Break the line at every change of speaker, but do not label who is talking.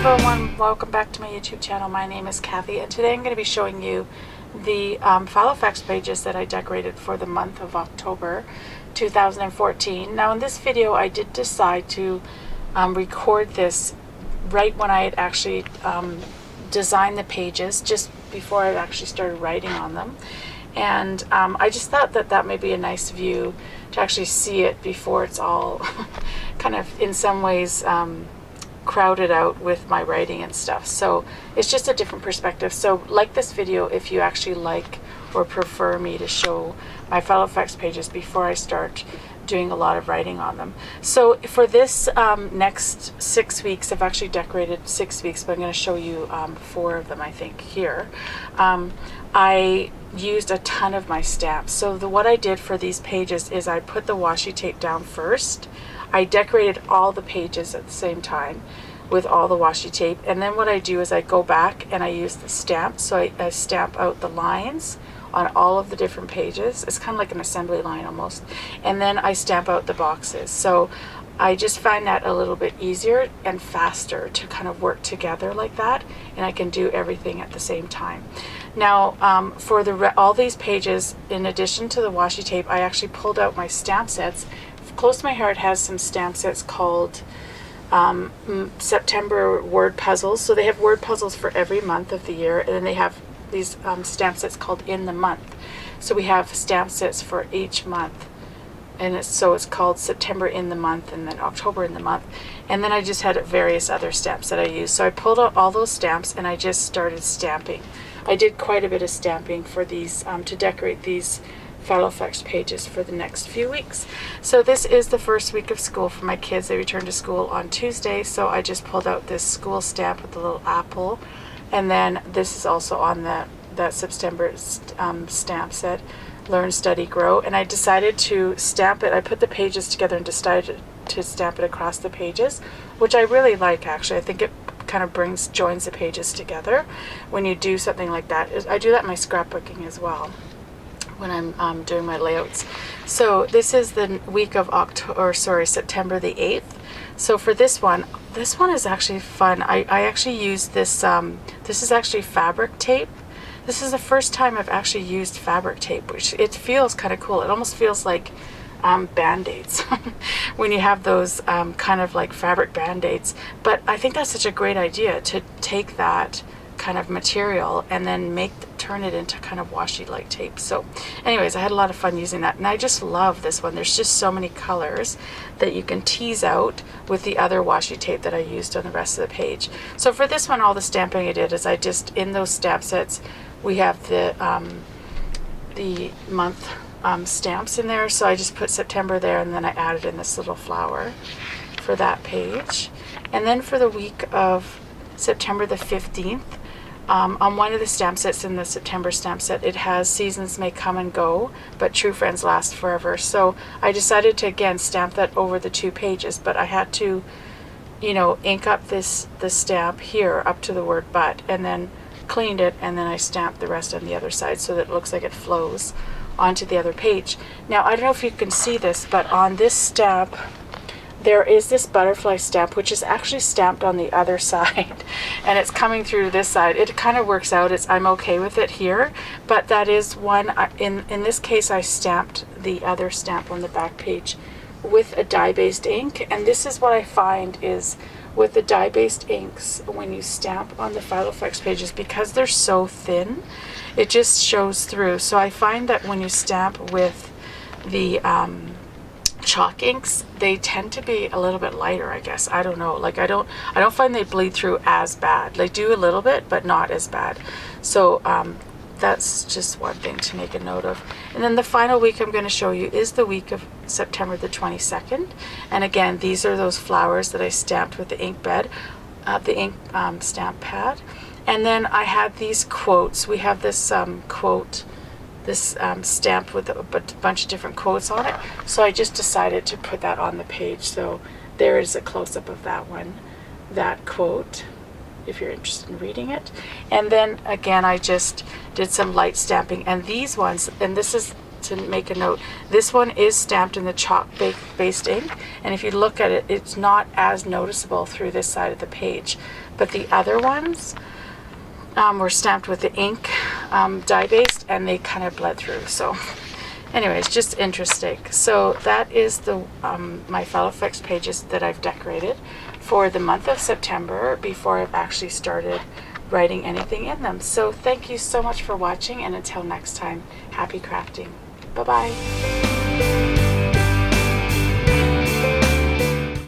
everyone, welcome back to my YouTube channel. My name is Kathy, and today I'm going to be showing you the Filofax pages that I decorated for the month of October 2014. Now in this video I did decide to record this right when I had actually designed the pages, just before I actually started writing on them. And I just thought that that may be a nice view to actually see it before it's all kind of in some ways crowded out with my writing and stuff. So it's just a different perspective. So like this video if you actually like or prefer me to show my Filofax pages before I start doing a lot of writing on them. So for this next 6 weeks, I've actually decorated 6 weeks, but I'm going to show you 4 of them I think here. I used a ton of my stamps. So what I did for these pages is I put the washi tape down first. I decorated all the pages at the same time with all the washi tape, and then what I do is I go back and I use the stamp. So I stamp out the lines on all of the different pages. It's kind of like an assembly line almost, and then I stamp out the boxes. So I just find that a little bit easier and faster to kind of work together like that, and I can do everything at the same time. Now for all these pages, in addition to the washi tape, I actually pulled out my stamp sets. Close to my heart has some stamp sets called September word puzzles. So they have word puzzles for every month of the year, and then they have these stamp sets called in the month. So we have stamp sets for each month, and it's called September in the month, and then October in the month, and then I just had various other stamps that I used. So I pulled out all those stamps and I just started stamping. I did quite a bit of stamping for these to decorate these Filofax pages for the next few weeks. So this is the first week of school for my kids. They return to school on Tuesday, so I just pulled out this school stamp with the little apple, and then this is also on that September stamp set, Learn, Study, Grow, and I decided to stamp it. I put the pages together and decided to stamp it across the pages, which I really like actually. I think it kind of joins the pages together when you do something like that. I do that in my scrapbooking as well when I'm doing my layouts. So this is the week of September the 8th. So for this one is actually fun. I actually used this, this is actually fabric tape. This is the first time I've actually used fabric tape, which it feels kind of cool. It almost feels like band-aids when you have those kind of like fabric band-aids. But I think that's such a great idea to take that kind of material and then turn it into kind of washi like tape. So anyways, I had a lot of fun using that, and I just love this one. There's just so many colors that you can tease out with the other washi tape that I used on the rest of the page. So for this one, all the stamping I did is I just, in those stamp sets, we have the month stamps in there, so I just put September there, and then I added in this little flower for that page. And then for the week of September the 15th, on one of the stamp sets in the September stamp set, it has seasons may come and go, but true friends last forever. So I decided to again stamp that over the 2 pages, but I had to, you know, ink up the stamp here up to the word but, and then cleaned it, and then I stamped the rest on the other side so that it looks like it flows onto the other page. Now I don't know if you can see this, but on this stamp there is this butterfly stamp, which is actually stamped on the other side, and it's coming through this side. It kind of works out. I'm okay with it here, but that is one. In this case, I stamped the other stamp on the back page with a dye-based ink, and this is what I find is with the dye-based inks, when you stamp on the Filofax pages, because they're so thin, it just shows through. So I find that when you stamp with the chalk inks, they tend to be a little bit lighter, I guess. I don't know, like I don't find they bleed through as bad. They do a little bit, but not as bad. So that's just one thing to make a note of. And then the final week I'm going to show you is the week of September the 22nd, and again these are those flowers that I stamped with the ink bed, the ink stamp pad. And then I had these quotes. We have this quote, this stamp with a bunch of different quotes on it, so I just decided to put that on the page. So there is a close-up of that one, that quote, if you're interested in reading it. And then again I just did some light stamping, and these ones, and this is to make a note. This one is stamped in the chalk-based ink, and if you look at it, it's not as noticeable through this side of the page. But the other ones were stamped with the ink dye-based, and they kind of bled through. So anyways, just interesting. So that is the my Filofax pages that I've decorated for the month of September before I've actually started writing anything in them. So thank you so much for watching, and until next time, happy crafting. Bye-bye.